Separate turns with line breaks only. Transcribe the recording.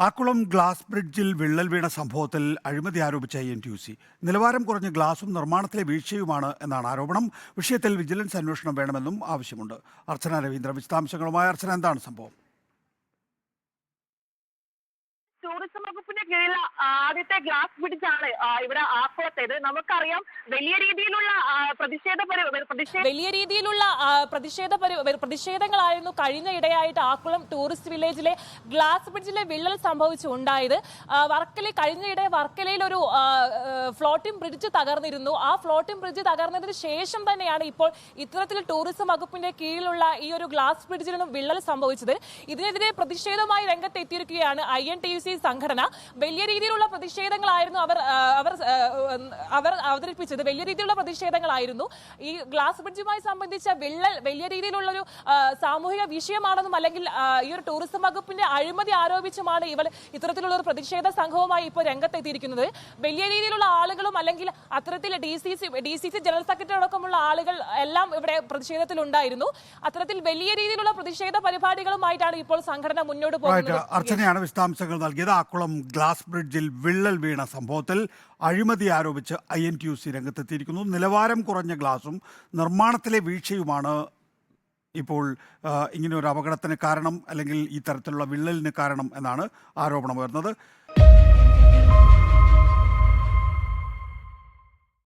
Akkulam glass ബ്രിഡ്ജിൽ വിള്ളൽ വീണ സംഭവത്തിൽ അഴിമതി ആരോപിച്ച NTUC നിലവാരം കുറഞ്ഞ ഗ്ലാസും നിർമ്മാണത്തിലെ വീഴ്ചയുമാണ് എന്നാണ് ആരോപണം. വിഷയത്തിൽ വിജിലൻസ് അന്വേഷണം വേണമെന്നും ആവശ്യമുണ്ട്. അർച്ചന രവീന്ദ്ര വിശദാംശങ്ങളുമായി. അർച്ചന, എന്താണ് സംഭവം?
ടൂറിസം വകുപ്പിന്റെ കീഴിൽ ആദ്യത്തെ ഗ്ലാസ് ബ്രിഡ്ജാണ് ഇവിടെ ആക്കുളത്തേത്. നമുക്കറിയാം വലിയ രീതിയിലുള്ള
പ്രതിഷേധങ്ങളായിരുന്നു കഴിഞ്ഞ ഇടയായിട്ട് ആക്കുളം ടൂറിസ്റ്റ് വില്ലേജിലെ ഗ്ലാസ് ബ്രിഡ്ജിലെ വിള്ളൽ സംഭവിച്ചുണ്ടായത്. വർക്കലയിൽ ഒരു ഫ്ലോട്ടിംഗ് ബ്രിഡ്ജ് തകർന്നിരുന്നു. ആ ഫ്ലോട്ടിംഗ് ബ്രിഡ്ജ് തകർന്നതിന് ശേഷം തന്നെയാണ് ഇപ്പോൾ ഇത്തരത്തിൽ ടൂറിസം വകുപ്പിന്റെ കീഴിലുള്ള ഈ ഒരു ഗ്ലാസ് ബ്രിഡ്ജിനും വിള്ളൽ സംഭവിച്ചത്. ഇതിനെതിരെ പ്രതിഷേധമായി രംഗത്തെത്തിയിരിക്കുകയാണ് INTUC സംഘടന. വലിയ രീതിയിലുള്ള പ്രതിഷേധങ്ങളായിരുന്നു അവർ അവതരിപ്പിച്ചത്. വലിയ രീതിയിലുള്ള പ്രതിഷേധങ്ങളായിരുന്നു. ഈ ഗ്ലാസ് ബ്രിഡ്ജുമായി സംബന്ധിച്ച വിള്ളൽ വലിയ രീതിയിലുള്ളൊരു സാമൂഹിക വിഷയമാണെന്നും അല്ലെങ്കിൽ ഈ ഒരു ടൂറിസം വകുപ്പിന്റെ അഴിമതി ആരോപിച്ചുമാണ് ഇവർ ഇത്തരത്തിലുള്ള ഒരു പ്രതിഷേധ സംഘവുമായി ഇപ്പോൾ രംഗത്തെത്തിയിരിക്കുന്നത്. വലിയ രീതിയിലുള്ള ആളുകളും അല്ലെങ്കിൽ അത്തരത്തിൽ DCC ജനറൽ സെക്രട്ടറി അടക്കമുള്ള ആളുകൾ എല്ലാം ഇവിടെ പ്രതിഷേധത്തിലുണ്ടായിരുന്നു. അത്തരത്തിൽ വലിയ രീതിയിലുള്ള പ്രതിഷേധ പരിപാടികളുമായിട്ടാണ് ഇപ്പോൾ സംഘടന മുന്നോട്ട് പോകുന്നത്.
അർച്ചനയാണ് വിശദാംശങ്ങൾ നൽകിയത്. ആക്കുളം ഗ്ലാസ് ബ്രിഡ്ജിൽ വിള്ളൽ വീണ സംഭവത്തിൽ അഴിമതി ആരോപിച്ച് INTUC രംഗത്തെത്തിയിരിക്കുന്നു. നിലവാരം കുറഞ്ഞ ഗ്ലാസും നിർമ്മാണത്തിലെ വീഴ്ചയുമാണ് ഇപ്പോൾ ഇങ്ങനെ ഒരു അപകടത്തിന് കാരണം, അല്ലെങ്കിൽ ഈ തരത്തിലുള്ള വിള്ളലിന് കാരണം എന്നാണ് ആരോപണമുയർന്നത്.